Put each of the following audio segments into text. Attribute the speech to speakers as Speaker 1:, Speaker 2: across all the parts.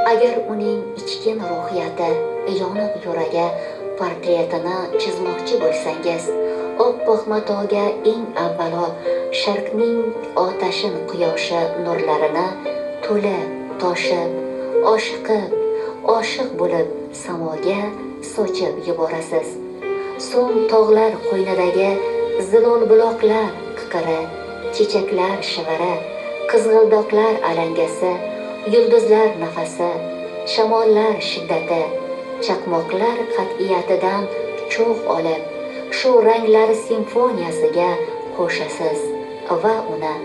Speaker 1: Agar uning ichkin ruhiyati, yoniq yuragi portretini chizmoqchi bo'lsangiz, oppoq matoga eng avvalo sharqning otashin quyoshi nurlarini to'lib, toshib, oshiq bo'lib samoga sochib yuborasiz. So'ng tog'lar qo'ynidagi zilol buloqlar qiqiri, chechaklar shiviri, qizg'ildoqlar alangasi, yulduzlar nafasi, shamollar shiddati, chaqmoqlar qat'iyatidan cho'g' olib, shu ranglar simfoniyasiga qo'shasiz va uni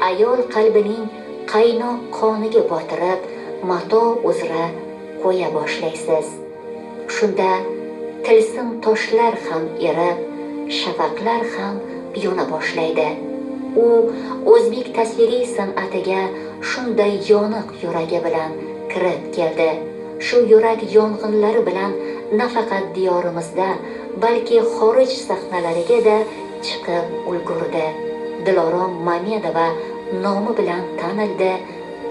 Speaker 1: ayol qalbining qaynoq qoniga botirib, mato uzra qo'ya boshlaysiz. Shunda tilsim toshlar ham erib, shafaqlar ham yona boshlaydi. U o'zbek tasviriy san'atiga shunday yoniq yuragi bilan kirib keldi. Shu yurak yong'inlari bilan nafaqat diyorimizda, balki xorij sahnalariga da chiqib ulgurdi. Dilorom Mamedova nomi bilan tanildi,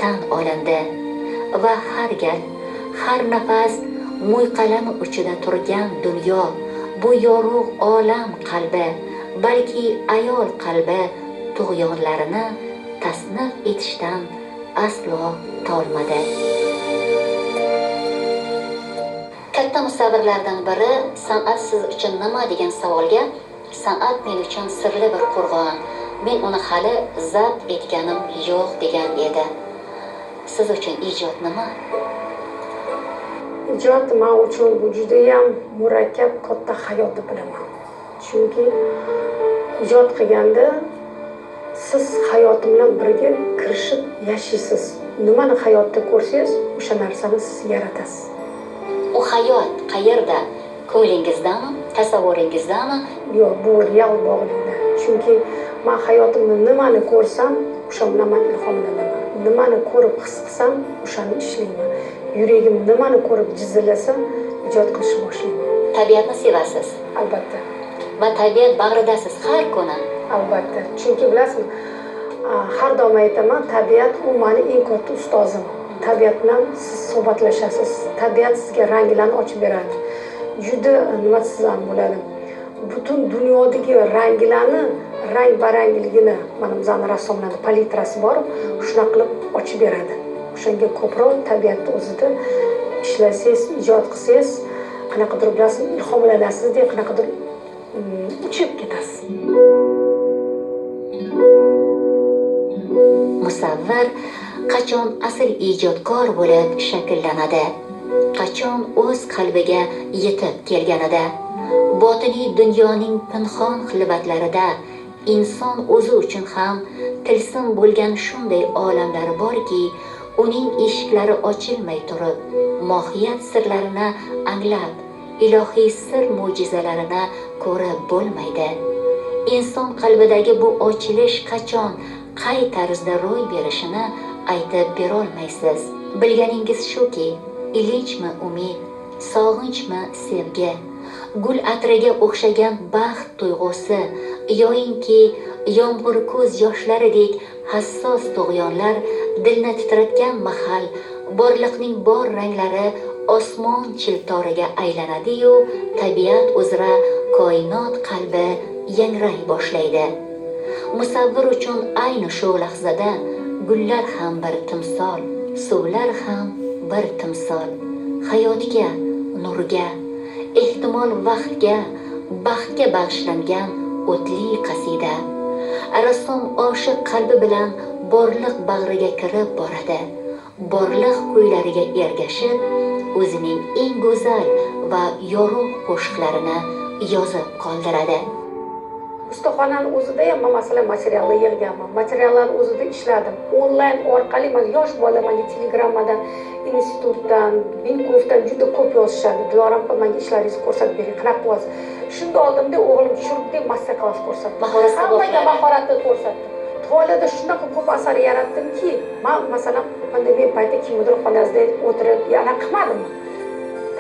Speaker 1: tan olindi va har gal, har nafas mo'yqalami uchida turgan dunyo, bu yorug' olam qalbi, balki ayol qalbi tug'yonlarini tasnif etishdan aslo tolmadi. Katta musavvirlardan biri san'at siz uchun nima degan savolga, san'at men uchun sirli bir qo'rg'on, men uni hali zabt etganim yo'q degan edi. Siz uchun ijod nima?
Speaker 2: Ijod men uchun bu juda ham murakkab, katta hayot deb bilaman. Chunki ijod qilganda siz hayotim bilan birga kirishib yashaysiz. Nimani hayotda ko'rsangiz, o'sha narsani siz yaratasiz.
Speaker 1: U hayot qayerda? Ko'nglingizdami, tasavvuringizdami?
Speaker 2: Yo'q, bu real bog'likda. Chunki men hayotimda nimani ko'rsam, o'sha bilan men ilhomlanaman. Nimani ko'rib his qilsam, o'shani ishlayman. Yuragim nimani ko'rib jizillasa, ijod qilishni boshlayman.
Speaker 1: Tabiatni sevasiz?
Speaker 2: Albatta.
Speaker 1: Va tabiat bag'ridasiz har kuni?
Speaker 2: Albatta. Chunki bilasizmi, har doim aytaman, tabiat u meni eng katta ustozim. Tabiat bilan siz suhbatlashasiz. Tabiat sizga ranglarni ochib beradi. Juda nima sizdan bo'ladi. Butun dunyodagi ranglarni, rang-barangligini, mana bizning rassomlarning palitrasi bor, shuna qilib ochib beradi. O'shanga ko'proq tabiatni o'zida ishlasangiz, ijod qilsangiz, qanaqadir bilasizmi, ilhomlanasiz, deb qanaqadir uchib ketasiz.
Speaker 1: Musavvir qachon asl ijodkor bo'lib shakllanadi? Qachon o'z qalbiga yetib kelganida? Botiniy dunyoning pinhon xilvatlarida inson o'zi uchun ham tilsim bo'lgan shunday olamlari borki, uning eshiklari ochilmay turib, mohiyat sirlarini anglab, ilohiy sir mo'jizalarini ko'rib bo'lmaydi. Inson qalbidagi bu ochilish qachon, qay tarzda ro'y berishini aytib berolmaysiz. Bilganingiz shuki, ilinchmi umid, sog'inchmi sevgi, gul atriga o'xshagan baxt tuyg'usi, yoyinki yomg'ir ko'z yoshlaridek hassos tug'yonlar dilni titratgan mahal, borliqning bor ranglari osmon chiltoriga aylanadi-yu, tabiat uzra koinot qalbi yangray boshlaydi. Musavvir uchun ayni shu lahzada gullar ham bir timsol, suvlar ham bir timsol, hayotga, nurga, ehtimol vaqtga, baxtga bag'ishlangan o'tli qasida. Rassom oshiq qalbi bilan borliq bag'riga kirib boradi. Borliq kuylariga ergashib, o'zining eng go'zal va yorug' qo'shiqlarini yozib qoldiradi.
Speaker 2: Ustaxonani o'zida ham masalan materiallar yig'ganman. Materiallarni o'zida ishladim. Onlayn orqali men yosh bolalarga Telegramdan, institutdan, Binkovdan juda ko'p yozishadi. Diloram, menga ishlaringizni ko'rsatib bering, qanaqa qilyapsiz? Shunda oldimda o'g'lim tushirdi, master klass ko'rsatdi. Hammaga mahoratni ko'rsatdi. Tolada shunaqa ko'p asar yaratdimki, men masalan pandemiya payti kimdir xonasida o'tirib, yana qilmadim.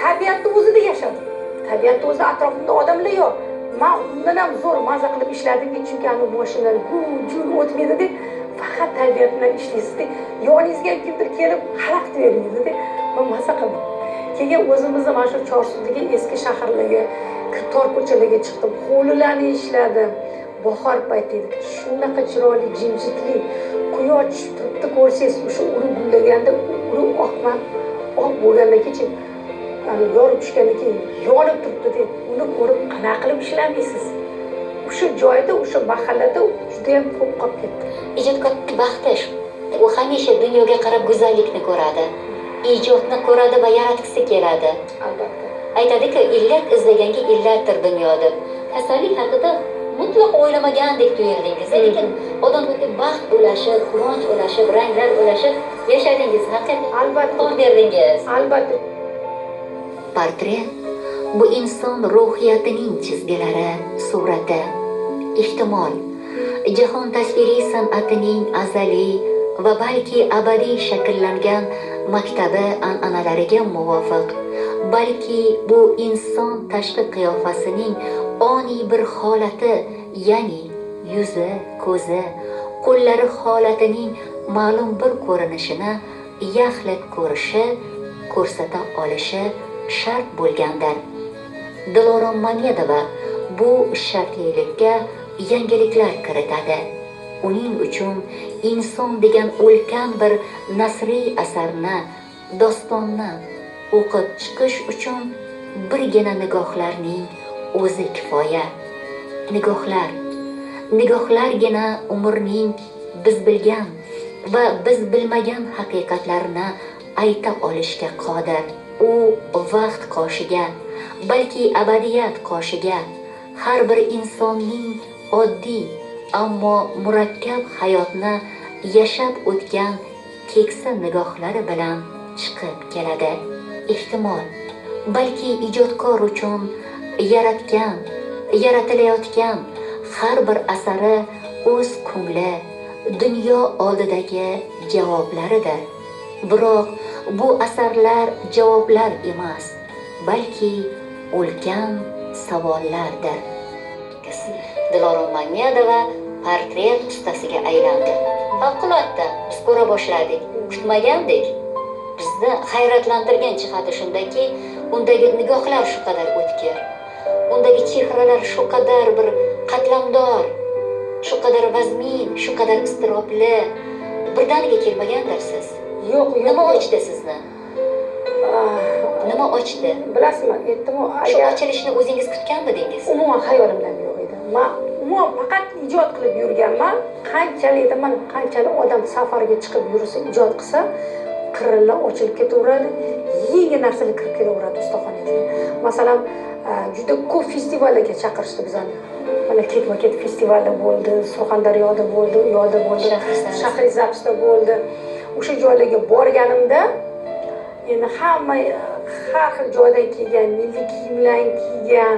Speaker 2: Tabiatni o'zida yashadim. Tabiatni o'zida atrofimda odamlar yo'q. Men undan ham zo'r maza qilib ishladim, chunki ani boshidan gul o'tmaydi deb faqat tabiat bilan ishlaysizda yoningizga kimdir kelib xalaqit bermaydida man maza qildim keyin o'zimizni mana shu Chorsudagi eski shaharlarga tor ko'chalarga chiqdim hovlilarni ishladim bahor payti edi shunaqa chiroyli jimjitlik quyosh tushib turibdi ko'rsangiz o'sha urug' gullaganda urug' oq bo'lgandan keyin yorib tushgandan keyin yonib turibdi uni ko'rib qanaqa qilib ishlamaysiz o'sha joyda o'sha mahallada judayam ko'p qolib ketdi
Speaker 1: ijodkor baxti u hamisha dunyoga qarab go'zallikni ko'radi ijodni ko'radi va yaratgisi keladi
Speaker 2: albatta
Speaker 1: aytadiki illat izlaganga illatdir dunyo deb kasallik haqida mutlaq o'ylamagandek tuyuldingiz lekin odamlarga baxt ulashib quvonch ulashib ranglar ulashib yashadingiz haqiqatdan
Speaker 2: albatta
Speaker 1: qon berdingiz
Speaker 2: albatta
Speaker 1: portret bu inson ruhiyatining chizgilari surati ehtimol jahon tasviriy san'atining azaliy va balki abadiy shakllangan maktabi an'analariga muvofiq balki bu inson tashqi qiyofasining oniy bir holati ya'ni yuzi ko'zi qo'llari holatining ma'lum bir ko'rinishini yaxlit ko'rsata olishi shart bo'lgandir Dilorom Mamedova bu shartlilikka yangiliklar kiritadi uning uchun inson degan ulkan bir nasriy asarni dostonni o'qib chiqish uchun birgina nigohlarning o'zi kifoya nigohlargina umrning biz bilgan va biz bilmagan haqiqatlarini ayta olishga qodir u vaqt qoshiga balki abadiyat qoshiga har bir insonning oddiy ammo murakkab hayotni yashab o'tgan keksa nigohlari bilan chiqib keladi ehtimol balki ijodkor uchun yaratilayotgan har bir asari o'z ko'ngli dunyo oldidagi javoblaridir biroq bu asarlar javoblar emas balki ulkan savollardir Dilorom Mamedova portret ustasiga aylandi favqulodda biz ko'ra boshladik kutmagandik bizni hayratlantirgan jihati shundaki undagi nigohlar shu qadar o'tkir undagi chehralar shu qadar bir qatlamdor shu qadar vazmin shu qadar iztirobli birdaniga kelmagandirsiz
Speaker 2: yo'q
Speaker 1: nima ochdi sizni nima ochdi
Speaker 2: bilasizmi aytdimu
Speaker 1: shu ochilishni o'zingiz kutganmidingiz
Speaker 2: umuman xayolimda yo'q edi man umuman faqat ijod qilib yurganman qanchalik odam safarga chiqib yursa ijod qilsa qirrlar ochilib ketaveradi yengil narsalar kirib kelaveradi ustaxonangizga masalan juda ko'p festivallarga chaqirishdi bizani mana ketma ket festivalda bo'ldi surxondaryoda bo'ldi u yoqda bo'ldi shahrisabzda bo'ldi o'sha joylarga borganimda endi hamma har xil joydan kelgan milliy kiyimlarni kiygan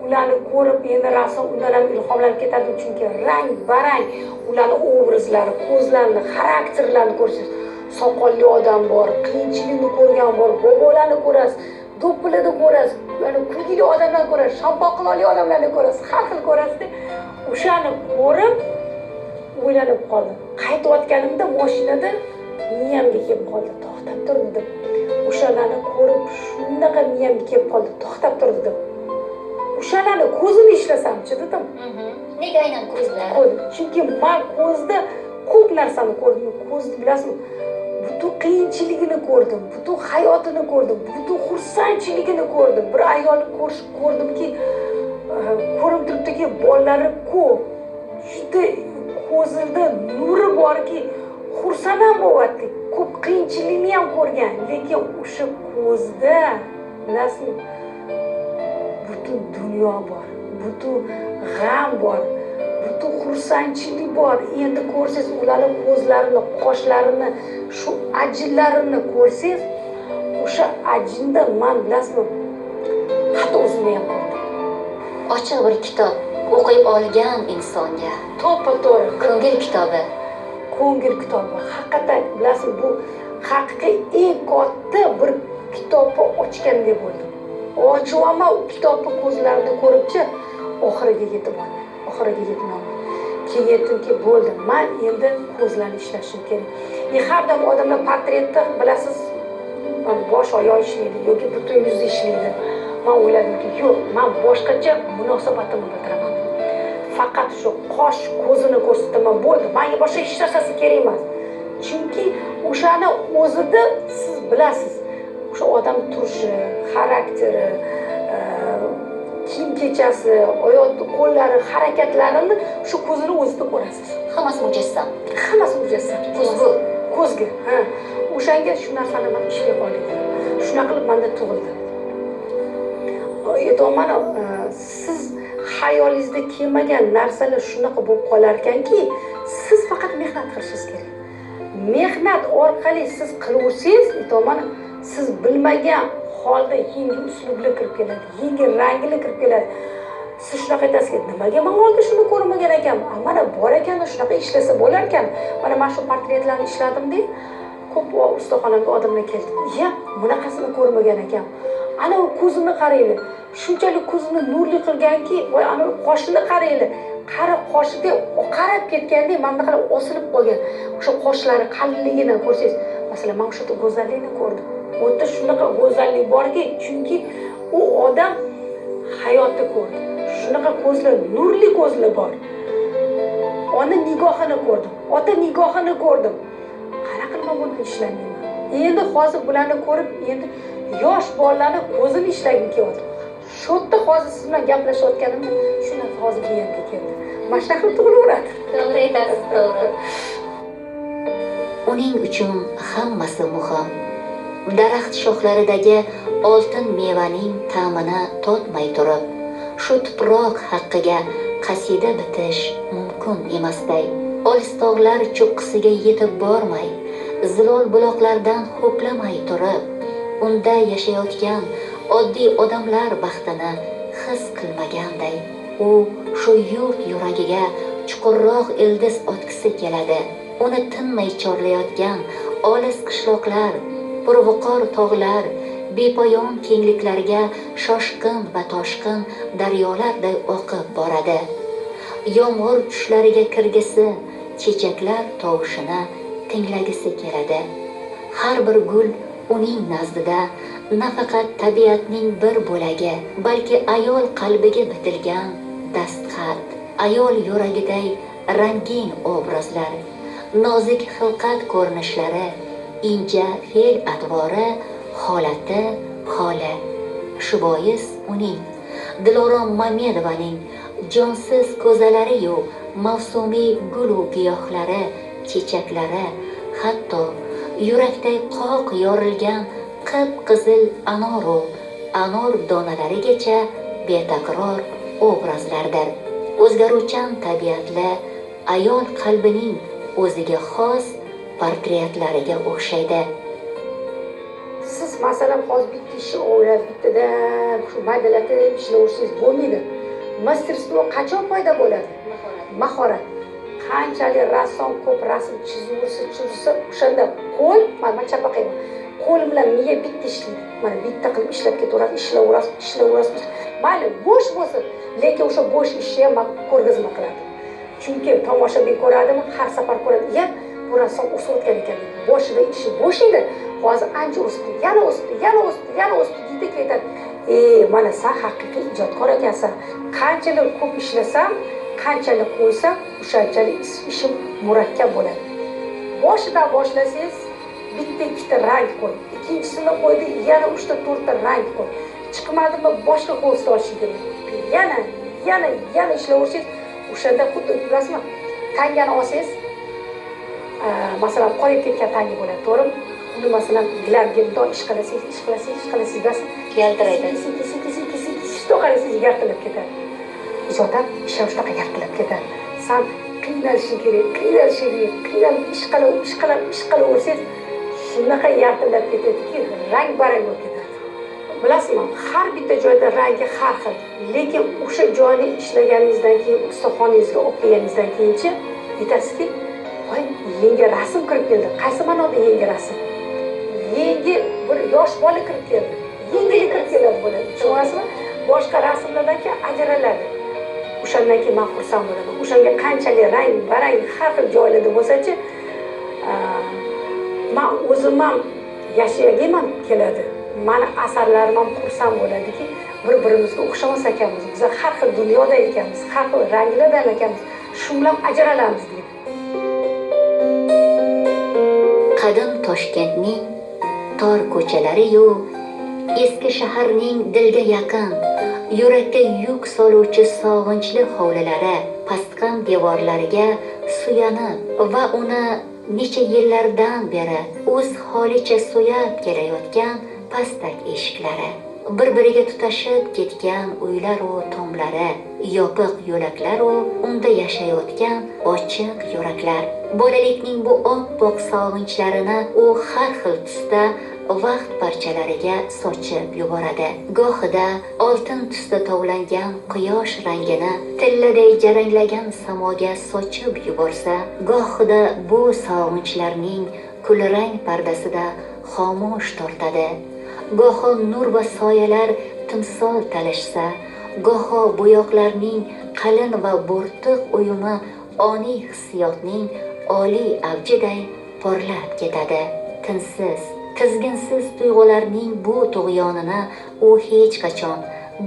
Speaker 2: ularni ko'rib endi rasm undan ham ilhomlanib ketadi chunki rang barang ularni obrazlari ko'zlarini xarakterlarini ko'rsangiz soqolli odam bor qiyinchilikni ko'rgan bor bobolarni ko'rasiz do'ppilada ko'rasiz kulgili odamlarni ko'rasiz shamboqloli odamlarni ko'rasiz har xil ko'rasizda o'shani ko'rib o'ylanib qoldim qaytayotganimda mashinada miyamga kelib qoldi to'xtab tur dedim o'shalarni ko'rib shunaqa miyamga kelib qoldi to'xtab tur dedim o'shalarni ko'zini ishlasamchi dedim
Speaker 1: nega aynan ko'zlar
Speaker 2: chunki man ko'zda ko'p narsani ko'rdim ko'zni bilasizmi butun qiyinchiligini ko'rdim butun hayotini ko'rdim butun xursandchiligini ko'rdim bir ayolni ko'rdimki ko'rinib turibdiki bolalari ko'p juda ko'zida nuri borki xursand ham bo'lyapti ko'p qiyinchilikni ham ko'rgan lekin o'sha ko'zda bilasizmi butun dunyo bor butun g'am bor butun xursandchilik bor endi ko'rsangiz ularni ko'zlarini qoshlarini shu ajinlarini ko'rsangiz o'sha ajinda man bilasizmi hatto o'zimni ham ko'rdim
Speaker 1: ochiq bir kitob o'qib olgan insonga
Speaker 2: to'ppa to'g'ri
Speaker 1: ko'ngil kitobi
Speaker 2: haqiqatan bilasizmi bu haqiqiy eng katta bir kitobni ochgandek bo'ldim ochivaman u kitobni ko'zlarini ko'ribchi oxiriga yetib oldim keyin aytdimki bo'ldi, men endi ko'zlarni ishlashim kerak. Har doim odamlar portretda bilasiz, bosh oyoq ishlaydi yoki butun yuzi ishlaydi. Men o'yladimki, yo'q, men boshqacha munosabatimni bildiraman. Faqat shu qosh, ko'zini ko'rsataman, bo'ldi. Menga boshqa hech narsasi kerak emas. Chunki o'shani o'zida siz bilasiz. O'sha odam turishi, xarakteri, kiyim kechasi, oyoq qo'llari, harakatlarini shu ko'zini o'zida ko'rasiz.
Speaker 1: Hammasi mujassam.
Speaker 2: Hammasi mujassam.
Speaker 1: Ko'zgu.
Speaker 2: Ko'zga. Ha. O'shanga shu narsani men ishlay qoldim. Shunaqa qilib menda tug'ildi. Aytoman, siz xayolingizda kelmagan narsalar shunaqa bo'lib qolar ekanki, siz faqat mehnat qilishingiz kerak. Mehnat orqali siz qilaversangiz, aytoman, siz bilmagan holda yangi uslublar kirib keladi, yangi ranglar kirib keladi. Siz shunaqa aytasizki, nimaga men oldin shuni ko'rmagan ekan? Mana bor ekan, shunaqa ishlasa bo'lar ekan. Mana men shu portretlarni ishladim-da, ko'p ustaxonamga odamlar keldi. "Ya, bunaqasini ko'rmagan ekan. Ana u ko'zini qaranglar. Shunchalik ko'zini nurli qilganki, voy ana qoshini qaranglar. Qari qoshida qarab ketganda men bunaqa osilib qolgan. O'sha qoshlari qalinligini ko'rsangiz, masalan, men o'sha go'zallikni ko'rdim. U yerda shunaqa go'zallik borki, chunki u odam hayotni ko'rdi. Shunaqa ko'zlar, nurli ko'zlar bor. Ona nigohini ko'rdim, ota nigohini ko'rdim. Qanaqa qilib buni ishlayman? Endi hozir bularni ko'rib, endi yosh bolalarni ko'zini ishlagim kelyapti. Shu yerda hozir siz bilan gaplashayotganimda shundan hozir miyamga keldi. Mana shunaqa qilib tug'ilaveradi.
Speaker 1: To'g'ri aytasiz, to'g'ri. Uning uchun hammasi muhim. Daraxt shoxlaridagi oltin mevaning ta'mini totmay turib, shu tuproq haqqiga qasida bitish mumkin emasday. Olis tog'lar cho'qqisiga yetib bormay, zilol buloqlardan ho'plamay turib, unda yashayotgan oddiy odamlar baxtini his qilmaganday, u shu yurt yuragiga chuqurroq ildiz otgisi keladi. Uni tinmay chorlayotgan olis qishloqlar, purviqor tog'lar, bepoyon kengliklarga shoshqin va toshqin daryolarday oqib boradi. Yomg'ir tushlariga kirgisi, chechaklar tovushini tinglagisi keladi. Har bir gul uning nazdida nafaqat tabiatning bir bo'lagi, balki ayol qalbiga bitilgan dastxat, ayol yuragiday rangin obrazlar, nozik xilqat ko'rinishlari, inja fe'l atvori, holati, holi. Shu bois uning Dilorom Mamedovaning jonsiz ko'zalari-yu mavsumiy gul-u giyohlari, chechaklari, hatto yurakday qoq yorilgan qip-qizil anor donalarigacha betakror obrazlardir. O'zgaruvchan tabiatli ayol qalbining o'ziga xos portretlariga o'xshaydi.
Speaker 2: Siz masalan hozir bitta ishni o'ylab bittadan shu maydalatib ishlayversangiz bo'lmaydi. Masterstvo qachon paydo bo'ladi? Mahorat. Qanchalik rassom ko'p rasm chizsa, o'shanda qo'l, mana chapaqayman. Qo'l bilan miya bitta ishlaydi. Mana bitta qilib ishlab ketaveradi, ishlayverasiz. Mayli, bo'sh bo'lsin, lekin o'sha bo'sh ishni ham ko'rgazma qiladi. Chunki tomoshabin ko'radimi, har safar ko'radi. Ya, bu rassom o'sayotgan ekan. Boshida ishi bo'sh edi. Hozir ancha o'sdi, yana o'sdi deydi ketadi. Mana sen haqiqiy ijodkor ekansan. Qanchalik ko'p ishlasam, qanchalik qo'ysam, o'shanchalik ishim murakkab bo'ladi. Boshidan boshlasangiz, bitta ikkita rang qo'y. Ikkinchisini qo'ydi, yana 3 ta 4 ta rang qo'y. Chiqmadimi, boshqa qo'lsa olishingiz kerak. Yana ishlayversangiz, o'shanda xuddi bilasizmi? Tangani olsangiz, masalan, qorayib ketgan tangi bo'ladi, to'g'rimi? Uni masalan glamgimdon ish qilasiz bas
Speaker 1: Yaltiraydi.
Speaker 2: Stoqarasiz yartilab ketadi. Ijodan ish shunaqa yartilab ketadi. Sen qiynalishing kerak, qiynalib ish qilaversangiz, shunaqa yartilab ketadiki, rang barang bo'lib ketadi. Bilasizmi, har bitta joyda rangi har xil, lekin o'sha joyni ishlaganingizdan keyin, ustaxonangizga olib kelganingizdan keyinchi aytasizki, voy, yangi rasm kirib keldi. Qaysi ma'noda yangi rasm? Yangi bir yosh bola kirib keldi. Yangilik kirib keladi bo'ladi. Tushunasizmi? Boshqa rasmlardan keyin ajraladi. o'shandan keyin men xursand bo'laman. O'shanga qanchalik rang barang har xil joylarda bo'lsa-chi, men o'zim ham yashagim ham keladi. Mani asarlarim ham xursand bo'ladiki, bir-birimizga o'xshamas ekanmiz. Biz har xil dunyoda ekanmiz, har xil ranglarda ekanmiz. Shu bilan ajralamiz deydi.
Speaker 1: Qadim Toshkentning tor ko'chalari-yu, eski shaharning dilga yaqin, yurakka yuk soluvchi sog'inchli hovlilari, pastqam devorlariga suyanib va uni necha yillardan beri o'z holicha so'yab kelayotgan pastak eshiklari, bir-biriga tutashib ketgan uylar-u tomlari, yopiq yo'laklar-u unda yashayotgan ochiq yuraklar. Bolalikning bu oppoq sog'inchlarini u har xil tusda vaqt parchalariga sochib yuboradi. Gohida oltin tusda tovlangan quyosh rangini tilladay jaranglagan samoga sochib yuborsa, gohida bu sog'inchlarning kulrang pardasida xomush tortadi. Goho nur va soyalar timsol talashsa, goho bo'yoqlarning qalin va bo'rtiq uyumi oniy hissiyotning oliy avjiday porlab ketadi. Tinsiz, tizginsiz tuyg'ularning bu tug'yonini u hech qachon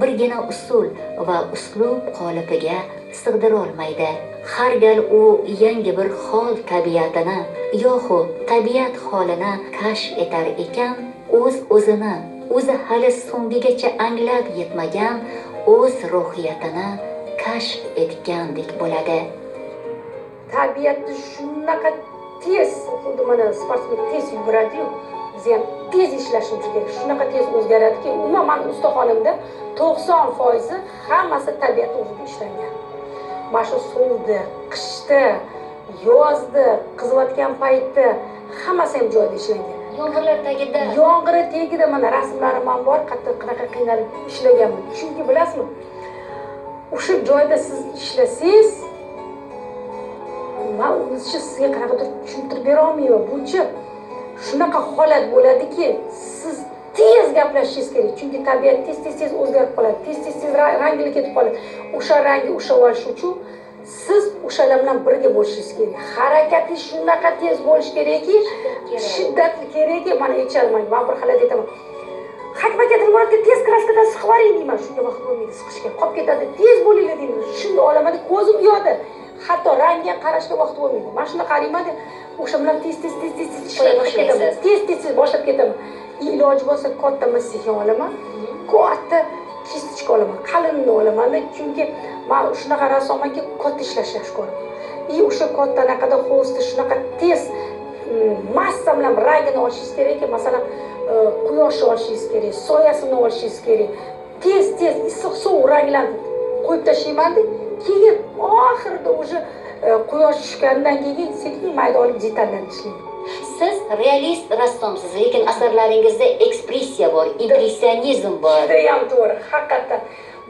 Speaker 1: birgina usul va uslub qolipiga sig'dirolmaydi. Har gal u yangi bir hol tabiatini yoxud tabiat holini kashf etar ekan, o'zini o'zi hali so'ngigacha anglab yetmagan o'z ruhiyatini kashf etgandek bo'ladi.
Speaker 2: Tabiatni shunaqa tez, xuddi mana sportsmen tez yuguradi-yu, biz ham tez ishlashimiz kerak. Shunaqa tez o'zgaradiki, umuman ustaxonamda 90% hammasi tabiat o'zida ishlangan. Mana shu suvda, qishda, yozda, qiziyotgan paytda hammasi ham joyida ishlangan.
Speaker 1: Yomg'irlar tagida.
Speaker 2: Yomg'ir tagida mana rasmlarim ham bor, qanaqa qiynalib ishlaganman. Chunki bilasizmi, o'sha joyda siz ishlasangiz, men o'zimcha sizga qanaqadir tushuntirib bera olmayman. Buchi shunaqa holat bo'ladiki, siz tez gaplashishingiz kerak. Chunki tabiat tez o'zgarib qoladi. Tez rangi ketib qoladi. O'sha rangi ushlab olish uchun siz o'shalar bilan birga bo'lishingiz kerak. Harakatingiz shunaqa tez bo'lishi kerakki, shiddatli kerakki, mana yecholmayman. Men bir xalat aytaman. Hakmaga nima tez kraskadan siqib yuboring deyman. Shunga vaqt bo'lmaydi siqishga. Qolib ketadi. Tez bo'linglar deyman. Shunda olaman, ko'zim uyadi. Hatto rangga qarashga vaqt bo'lmaydi. Mana shuni qarayman, o'sha bilan tez ishlay boshlaysiz. Tez boshlab ketaman. Iloji bo'lsa katta masika olaman. Katta kistichka olaman. Qalinni olaman, chunki men shunaqa rassommanki katta ishlash yaxshi ko'raman. O'sha katta anaqada xo'sda shunaqa tez massa bilan rangini olishingiz kerakki, masalan, quyoshni olishingiz kerak, soyasini olishingiz kerak. Tez issiq suv ranglarni qo'yib tashlayman-da, keyin oxirida o'sha quyosh tushgandan keyin sekin mayda olib detallarni ishlayman.
Speaker 1: Siz realist rassomsiz, lekin asarlaringizda ekspressiya bor, impressionizm bor.
Speaker 2: Judayam to'g'ri, haqiqatan.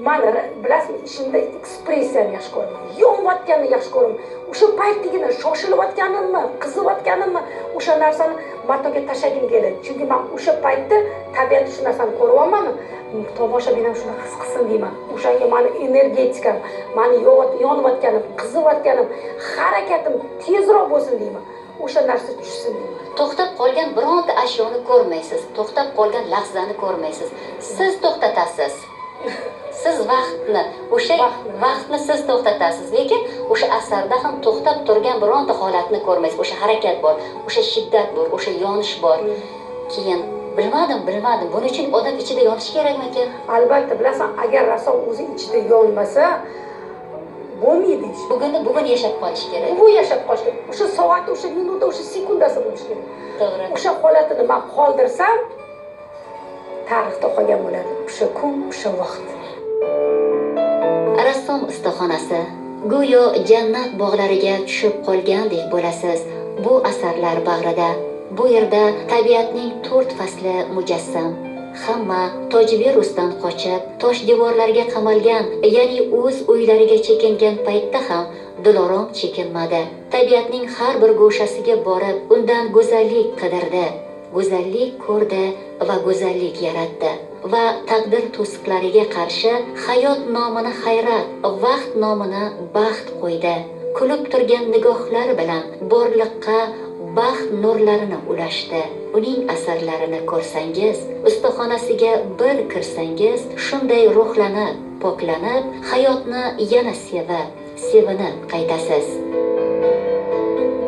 Speaker 2: Men bilasizmi, ishimda ekspressiyani yaxshi ko'raman. Yonayotganni yaxshi ko'raman. O'sha paytdagina shoshilayotganimni, qiziyotganimni, o'sha narsani matoga tashlagim keladi. Chunki men o'sha paytda tabiatda shu narsani ko'ryapman-mi? Tomoshabin ham shuni his qilsin deyman. O'shanga meni energetikam, meni yonayotganim, qiziyotganim, harakatim tezroq bo'lsin deyman. O'sha narsa tushsin deyman.
Speaker 1: To'xtab qolgan bironta ashyoni ko'rmaysiz, to'xtab qolgan lahzani ko'rmaysiz. Siz to'xtatasiz. Siz vaqtni siz to'xtatasiz, lekin o'sha asarda ham to'xtab turgan bironta holatni ko'rmaysiz. O'sha harakat bor, o'sha shiddat bor, o'sha yonish bor. Keyin bilmadim. Buning uchun odam ichida yonish kerakmi-ki?
Speaker 2: Albatta, bilasan, agar rassom o'zi ichida yonmasa, bo'lmaydi ish.
Speaker 1: Bugun yashab qolish kerak.
Speaker 2: Bu yashab qolish kerak. O'sha soat, o'sha minutda, o'sha sekundasi bo'lishi kerak.
Speaker 1: To'g'ri.
Speaker 2: O'sha holatini men qoldirsam, tarixda qolgan bo'ladi. O'sha kun, o'sha vaqt.
Speaker 1: Rassom ustaxonasi go'yo jannat bog'lariga tushib qolgandek bo'lasiz. Bu asarlar bag'rida, bu yerda tabiatning 4 fasli mujassam. Hamma tojvirusdan qochib, tosh devorlarga qamalgan, ya'ni o'z uylariga chekingan paytda ham Dilorom chekinmadi. Tabiatning har bir go'shasiga borib, undan go'zallik qidirdi. go'zallik ko'rdi va go'zallik yaratdi va taqdir to'siqlariga qarshi hayot nomini hayrat, vaqt nomini baxt qo'ydi. Kulib turgan nigohlari bilan borliqqa baxt nurlarini ulashdi. Uning asarlarini ko'rsangiz, ustaxonasiga bir kirsangiz, shunday ruhlanib, poklanib, hayotni yana sevinib qaytasiz.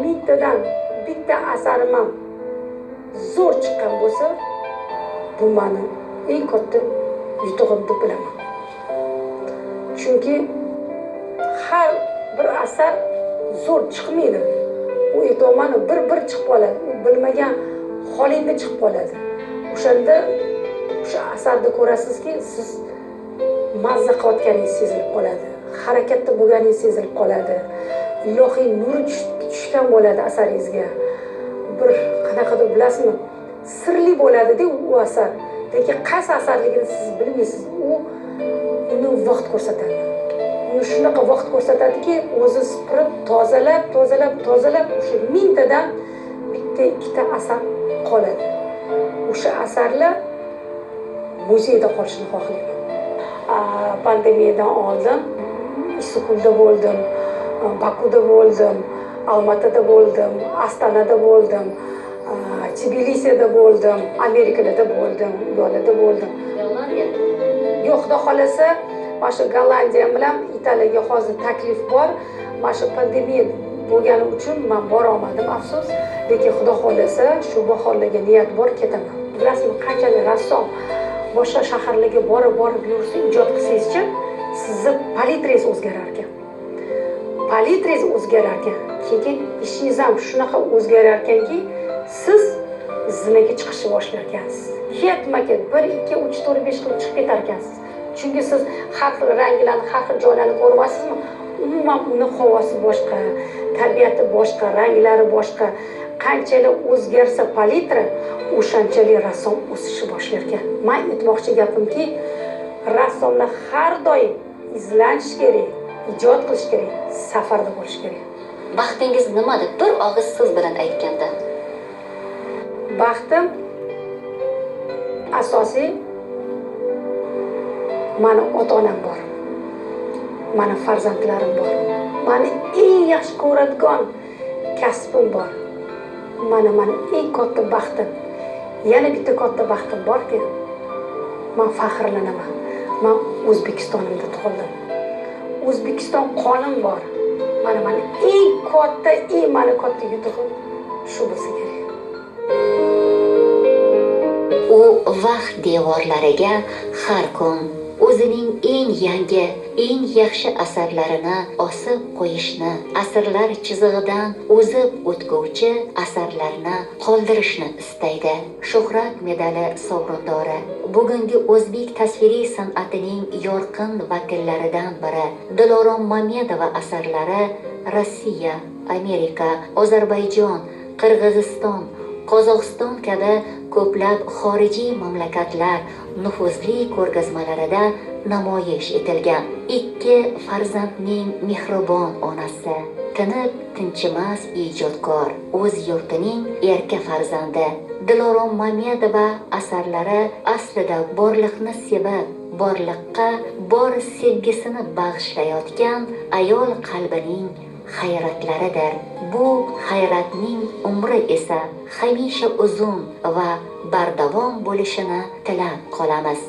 Speaker 2: Mingtadan bitta asarim ham zo'r chiqqan bo'lsa, bu meni eng katta yutug'im deb bilaman. Chunki har bir asar zo'r chiqmaydi. U aytolmani bir chiqib qoladi. U bilmagan holingda chiqib qoladi. O'shanda o'sha asarda ko'rasizki, siz mazza qilayotganingiz sezilib qoladi. Harakatda bo'lganingiz sezilib qoladi. Ilohiy nuri tushgan bo'ladi asaringizga. Bir qanaqadir bilasizmi? Sirli bo'ladi-da u asar. Lekin qaysi asarligini siz bilmaysiz. Uni vaqt ko'rsatadi. Uni shunaqa vaqt ko'rsatadiki, o'zi supurib, tozalab o'sha mingtadan bitta ikkita asar qoladi. O'sha asarlar muzeyda qolishini xohlayman. Pandemiyadan oldin Issiqko'lda bo'ldim, Bakuda bo'ldim, Almatada bo'ldim, Astonada bo'ldim, Tbilisida bo'ldim, Amerikada bo'ldim, Yolada bo'ldim. Yo'q, xudo xolasa, mana shu Gollandiya bilan Italiyaga hozir taklif bor. Mana shu pandemiya bo'lgani uchun men bora olmadim, afsus. Lekin xudo xolasa, shu bahorlarga niyat bor, ketaman. Bilasizmi, qanchalik rassom boshqa shaharlarga borib yursa, ijod qilsangizchi, sizni palitrangiz o'zgarar ekan. Palitrangiz o'zgarar ekan. Keyin ishingiz ham shunaqa o'zgarar ekanki, siz zinaga chiqishni boshlar ekansiz. Ketma-ket 1, 2, 3, 4, 5 qilib chiqib ketar ekansiz. Chunki siz har xil ranglarni, har xil joylarni ko'ryapsizmi? Umuman uni havosi boshqa, tabiati boshqa, ranglari boshqa. Qanchalik o'zgarsa palitra, o'shanchalik rassom o'sishi boshlar ekan. Men aytmoqchi gapimki, rassomlar har doim izlanish kerak, ijod qilish kerak, safarda bo'lish kerak.
Speaker 1: Baxtingiz nima deb bir og'iz so'z bilan aytganda?
Speaker 2: Baxtim asosiy mani ota-onam bor. Mani farzandlarim bor. Mani eng yaxshi ko'radigan kasbim bor. Mani eng katta baxtim. Yana bitta katta baxtim borki, men faxrlanaman. Men O'zbekistonimda tug'ildim. O'zbekiston qonim bor. Mani eng katta yutug'im shu bo'lsa kerak.
Speaker 1: U vaqt devorlariga har kun o'zining eng yangi, eng yaxshi asarlarini osib qo'yishni, asrlar chizig'idan o'zib o'tguvchi asarlarni qoldirishni istaydi. Shuhrat medali sovrindori, bugungi o'zbek tasviriy san'atining yorqin vakillaridan biri Dilorom Mamedova asarlari Rossiya, Amerika, Ozarbayjon, Qirg'iziston, Qozog'iston kabi ko'plab xorijiy mamlakatlar nufuzli ko'rgazmalarida namoyish etilgan. Ikki farzandning mehribon onasi, tinib tinchimas ijodkor, o'z yurtining erka farzandi Dilorom Mamedova asarlari aslida borliqni sevib, borliqqa bor sevgisini bag'ishlayotgan ayol qalbining hayratlaridir. Bu hayratning umri esa hamisha uzun va bardavom bo'lishini tilab qolamiz.